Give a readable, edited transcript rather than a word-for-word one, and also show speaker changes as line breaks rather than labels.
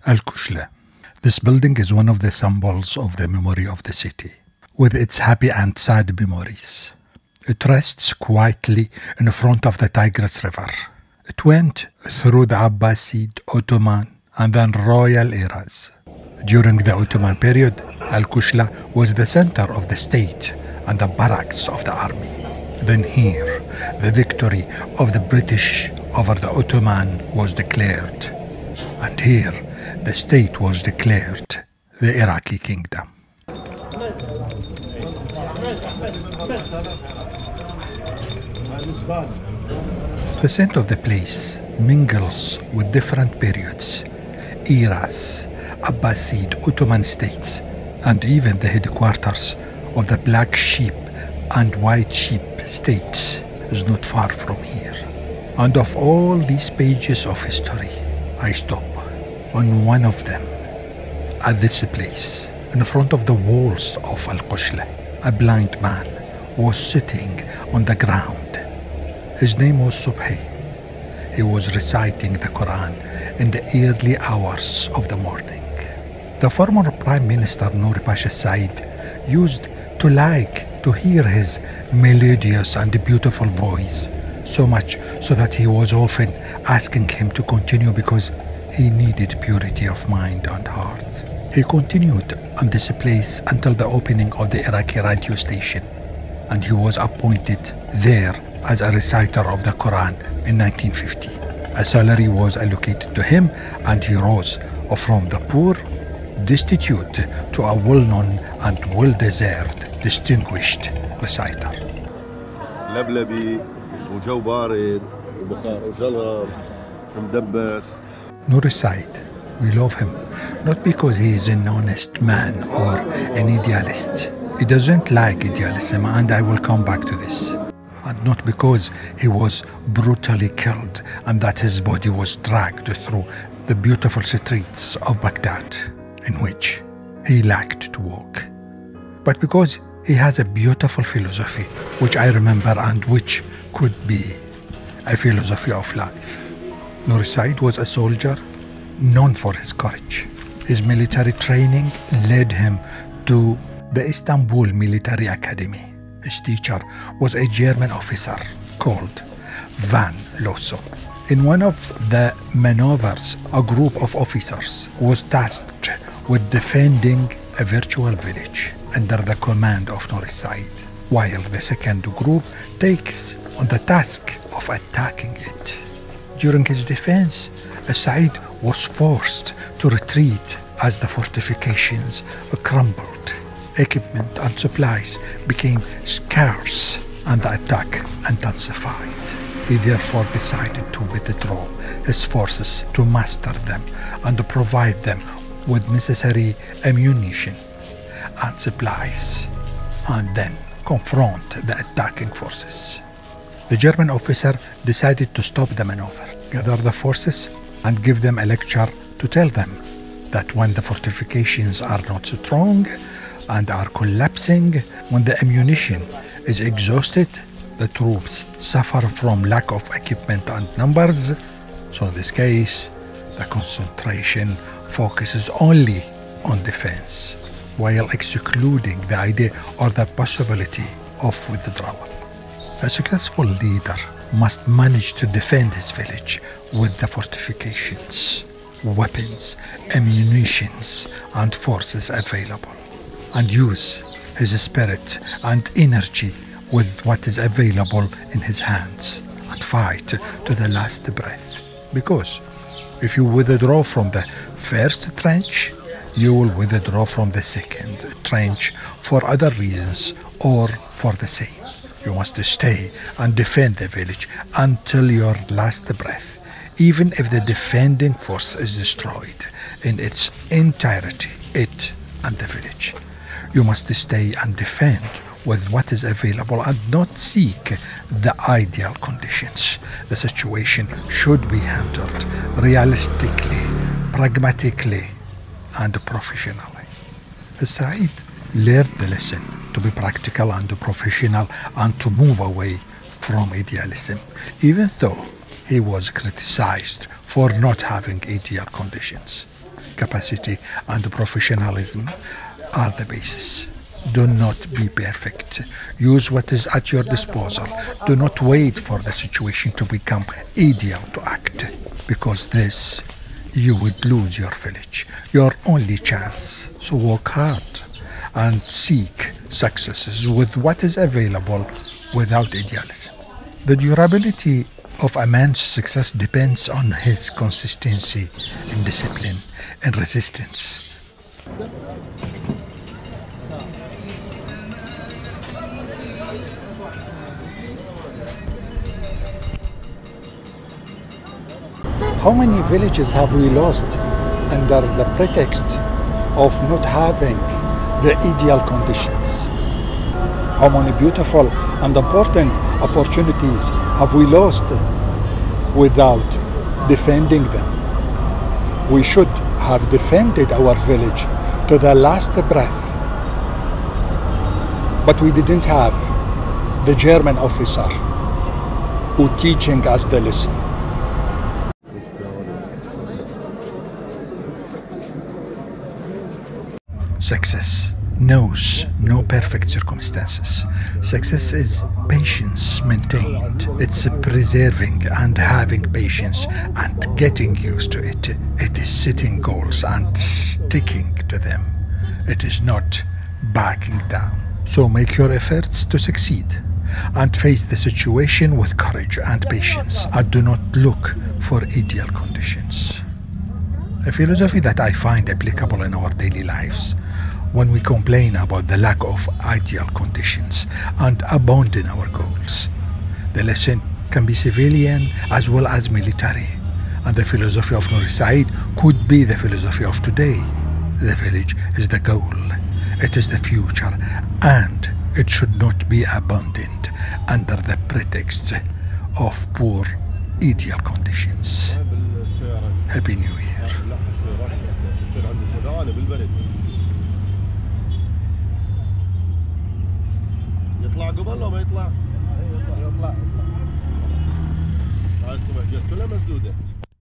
Al-Kushla. This building is one of the symbols of the memory of the city, with its happy and sad memories. It rests quietly in front of the Tigris River. It went through the Abbasid, Ottoman, and then royal eras. During the Ottoman period, Al-Kushla was the center of the state and the barracks of the army. Then here, the victory of the British over the Ottoman was declared. And here, the state was declared the Iraqi kingdom. The scent of the place mingles with different periods, eras, Abbasid, Ottoman states, and even the headquarters of the black sheep and white sheep states is not far from here. And of all these pages of history, I stop on one of them, at this place, in front of the walls of Al-Kushla. A blind man was sitting on the ground. His name was Subhi. He was reciting the Quran in the early hours of the morning. The former Prime Minister Nouri Al-Saeed used to like to hear his melodious and beautiful voice, so much so that he was often asking him to continue because he needed purity of mind and heart. He continued on this place until the opening of the Iraqi radio station, and he was appointed there as a reciter of the Quran in 1950. A salary was allocated to him, and he rose from the poor, destitute, to a well-known and well-deserved distinguished reciter.
لبلبي وجو بارد وبخار وجلط ومدبس.
Nouri Al-Saeed, we love him, not because he is an honest man or an idealist. He doesn't like idealism, and I will come back to this. And not because he was brutally killed and that his body was dragged through the beautiful streets of Baghdad, in which he liked to walk, but because he has a beautiful philosophy, which I remember and which could be a philosophy of life. Nouri Al-Saeed was a soldier known for his courage. His military training led him to the Istanbul Military Academy. His teacher was a German officer called Van Losso. In one of the maneuvers, a group of officers was tasked with defending a virtual village under the command of Nouri Al-Saeed, while the second group takes on the task of attacking it. During his defense, Al-Saeed was forced to retreat as the fortifications crumbled. Equipment and supplies became scarce and the attack intensified. He therefore decided to withdraw his forces to master them and to provide them with necessary ammunition and supplies, and then confront the attacking forces. The German officer decided to stop the maneuver, gather the forces, and give them a lecture to tell them that when the fortifications are not strong and are collapsing, when the ammunition is exhausted, the troops suffer from lack of equipment and numbers. So in this case, the concentration focuses only on defense, while excluding the idea or the possibility of withdrawal. A successful leader must manage to defend his village with the fortifications, weapons, ammunitions, and forces available, and use his spirit and energy with what is available in his hands, and fight to the last breath. Because if you withdraw from the first trench, you will withdraw from the second trench for other reasons or for the same. You must stay and defend the village until your last breath, even if the defending force is destroyed in its entirety, it and the village. You must stay and defend with what is available and not seek the ideal conditions. The situation should be handled realistically, pragmatically, and professionally. Al-Saeed learned the lesson to be practical and professional and to move away from idealism, even though he was criticized for not having ideal conditions. capacity and professionalism are the basis. Do not be perfect. Use what is at your disposal. Do not wait for the situation to become ideal to act, because this, you would lose your village, your only chance. So work hard and seek successes with what is available without idealism. The durability of a man's success depends on his consistency in discipline and resistance. How many villages have we lost under the pretext of not having the ideal conditions? How many beautiful and important opportunities have we lost without defending them? We should have defended our village to the last breath, but we didn't have the German officer who teaching us the lesson. Success knows no perfect circumstances. Success is patience maintained. It's preserving and having patience and getting used to it. It is setting goals and sticking to them. It is not backing down. So make your efforts to succeed and face the situation with courage and patience, and do not look for ideal conditions. A philosophy that I find applicable in our daily lives when we complain about the lack of ideal conditions and abandon our goals. The lesson can be civilian as well as military, and the philosophy of Nouri Al-Saeed could be the philosophy of today. The village is the goal, it is the future, and it should not be abandoned under the pretext of poor ideal conditions. Happy New Year. يطلع قبل ولا ما يطلع؟ يطلع. هاي الصبح جت كلها مسدودة.